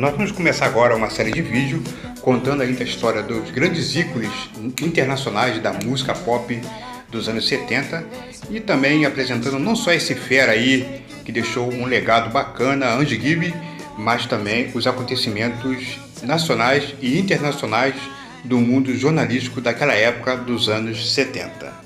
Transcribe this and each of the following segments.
Nós vamos começar agora uma série de vídeos contando ainda a história dos grandes ícones internacionais da música pop dos anos 70 e também apresentando não só esse fera aí que deixou um legado bacana, Andy Gibb, mas também os acontecimentos nacionais e internacionais do mundo jornalístico daquela época dos anos 70.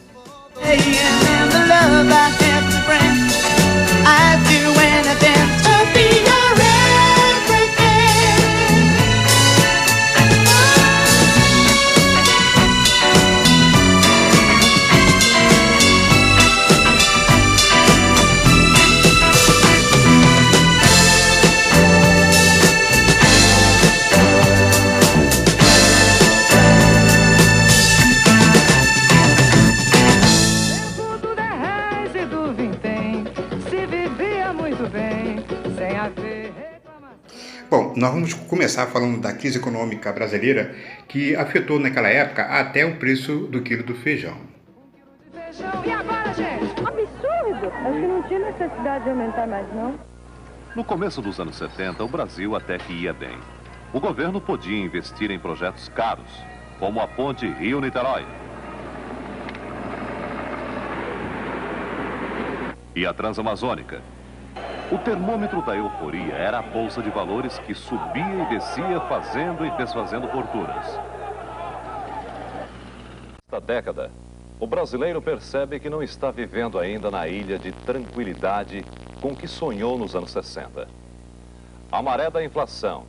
Bom, nós vamos começar falando da crise econômica brasileira que afetou naquela época até o preço do quilo do feijão. E agora, gente? Absurdo! Acho que não tinha necessidade de aumentar mais, não. No começo dos anos 70, o Brasil até que ia bem. O governo podia investir em projetos caros, como a ponte Rio-Niterói e a Transamazônica. O termômetro da euforia era a bolsa de valores que subia e descia fazendo e desfazendo fortunas. Nesta década, o brasileiro percebe que não está vivendo ainda na ilha de tranquilidade com que sonhou nos anos 60. A maré da inflação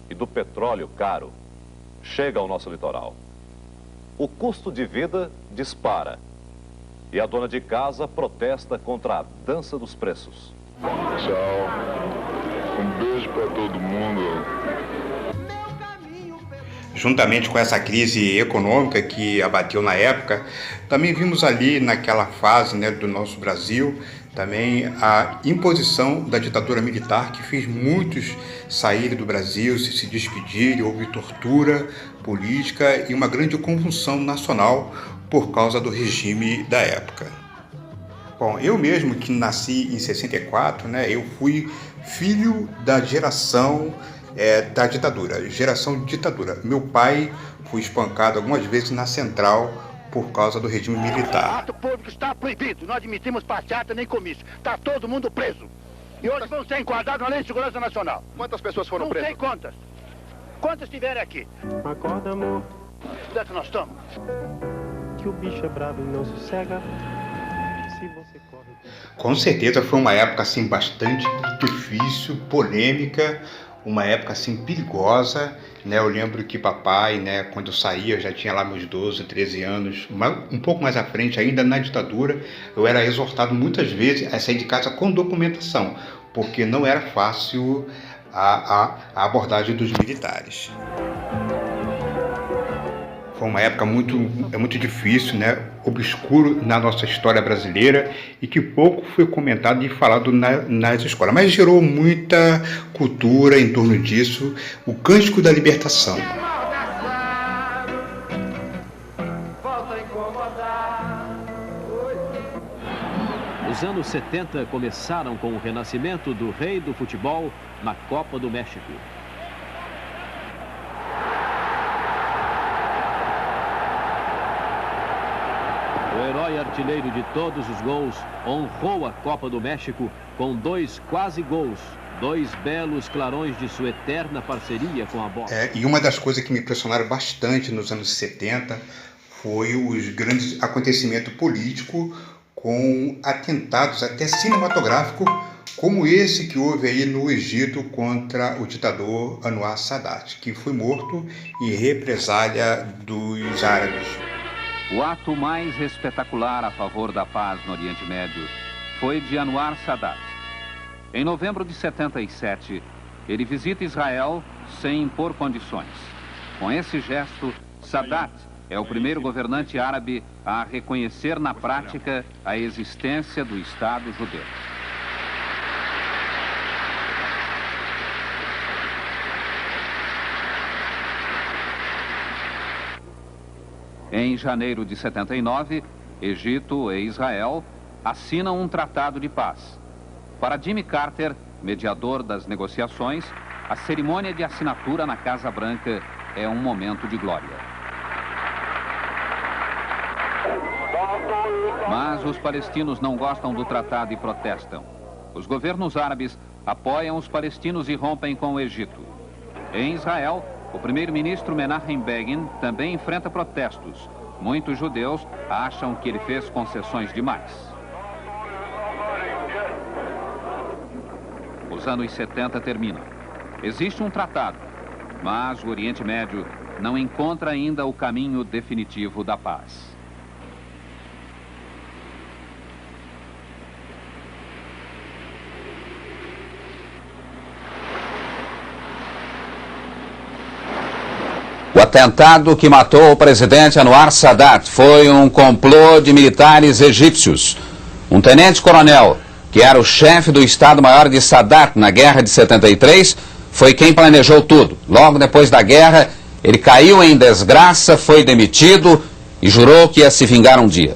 e do petróleo caro chega ao nosso litoral. O custo de vida dispara e a dona de casa protesta contra a dança dos preços. Tchau. Um beijo para todo mundo. Juntamente com essa crise econômica que abateu na época, também vimos ali naquela fase, do nosso Brasil, também a imposição da ditadura militar que fez muitos saírem do Brasil, se despedirem, houve tortura política e uma grande convulsão nacional por causa do regime da época. Bom, eu mesmo que nasci em 64, eu fui filho da geração da ditadura, geração ditadura. Meu pai foi espancado algumas vezes na central por causa do regime militar. Ato público está proibido, não admitimos passeata nem comício. Está todo mundo preso. E hoje vão ser enquadrados na Lei de Segurança Nacional. Quantas pessoas foram presas? Não sei quantas. Quantas tiverem aqui? Acorda, amor. Onde é que nós estamos? Que o bicho é brabo e não sossega. Com certeza foi uma época assim bastante difícil, polêmica, uma época assim perigosa, Eu lembro que papai, quando eu saía, eu já tinha lá meus 12, 13 anos, um pouco mais à frente ainda na ditadura, eu era exortado muitas vezes a sair de casa com documentação, porque não era fácil a abordagem dos militares. Foi uma época muito difícil, obscuro na nossa história brasileira e que pouco foi comentado e falado nas escolas. Mas gerou muita cultura em torno disso, o Cântico da Libertação. Os anos 70 começaram com o renascimento do rei do futebol na Copa do México. O herói artilheiro de todos os gols honrou a Copa do México com 2 quase gols, 2 belos clarões de sua eterna parceria com a bola. E uma das coisas que me impressionaram bastante nos anos 70 foi os grandes acontecimentos políticos com atentados até cinematográficos, como esse que houve aí no Egito contra o ditador Anwar Sadat, que foi morto em represália dos árabes. O ato mais espetacular a favor da paz no Oriente Médio foi de Anwar Sadat. Em novembro de 77, ele visita Israel sem impor condições. Com esse gesto, Sadat é o primeiro governante árabe a reconhecer na prática a existência do Estado judeu. Em janeiro de 79, Egito e Israel assinam um tratado de paz. Para Jimmy Carter, mediador das negociações, A cerimônia de assinatura na Casa Branca é um momento de glória. Mas os palestinos não gostam do tratado e protestam. Os governos árabes apoiam os palestinos e rompem com o Egito. Em Israel, o primeiro-ministro Menachem Begin também enfrenta protestos. Muitos judeus acham que ele fez concessões demais. Os anos 70 terminam. Existe um tratado, mas o Oriente Médio não encontra ainda o caminho definitivo da paz. O atentado que matou o presidente Anwar Sadat foi um complô de militares egípcios. Um tenente-coronel, que era o chefe do Estado-Maior de Sadat na Guerra de 73, foi quem planejou tudo. Logo depois da guerra, ele caiu em desgraça, foi demitido e jurou que ia se vingar um dia.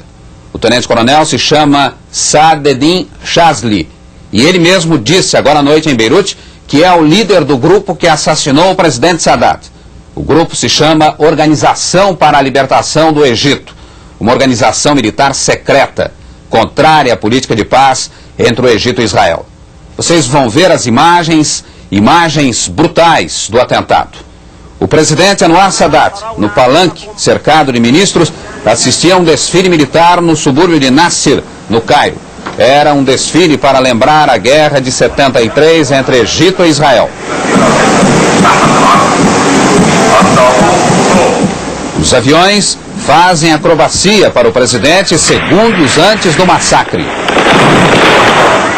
O tenente-coronel se chama Saadettin Shazli e ele mesmo disse agora à noite em Beirute que é o líder do grupo que assassinou o presidente Sadat. O grupo se chama Organização para a Libertação do Egito, uma organização militar secreta, contrária à política de paz entre o Egito e Israel. Vocês vão ver as imagens brutais do atentado. O presidente Anwar Sadat, no palanque, cercado de ministros, assistia a um desfile militar no subúrbio de Nasser, no Cairo. Era um desfile para lembrar a guerra de 73 entre Egito e Israel. Os aviões fazem acrobacia para o presidente segundos antes do massacre.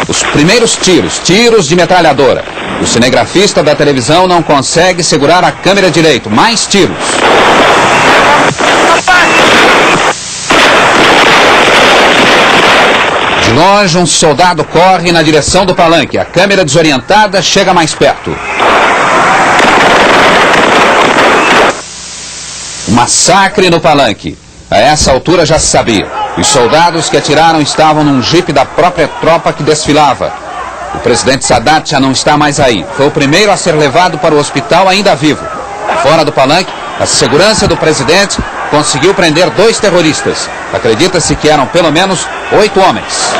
Os primeiros tiros de metralhadora. O cinegrafista da televisão não consegue segurar a câmera direito. Mais tiros. De longe, um soldado corre na direção do palanque. A câmera desorientada chega mais perto. Um massacre no palanque. A essa altura já se sabia. Os soldados que atiraram estavam num jipe da própria tropa que desfilava. O presidente Sadat já não está mais aí. Foi o primeiro a ser levado para o hospital ainda vivo. Fora do palanque, a segurança do presidente conseguiu prender 2 terroristas. Acredita-se que eram pelo menos 8 homens.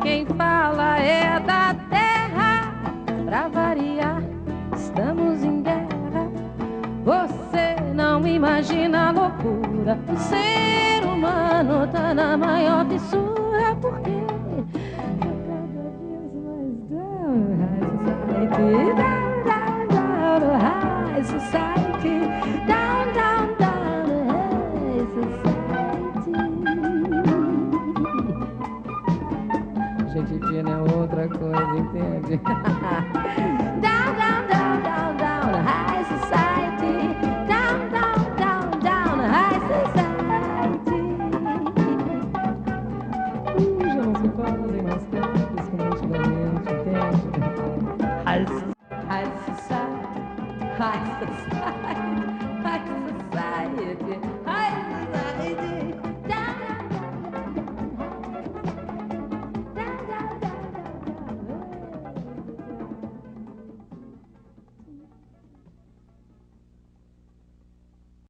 Quem fala é da terra. Pra variar, estamos em guerra. Você não imagina a loucura. O ser humano tá na maior fissura. Porque cada vez mais down high society, down, down, down high society. Gente fina é outra coisa, entende? Down, down, down, down, down, high society. Down, down, down, down, high society. Já não se fazem mais tempos como antigamente, entende? High society, high society, high society.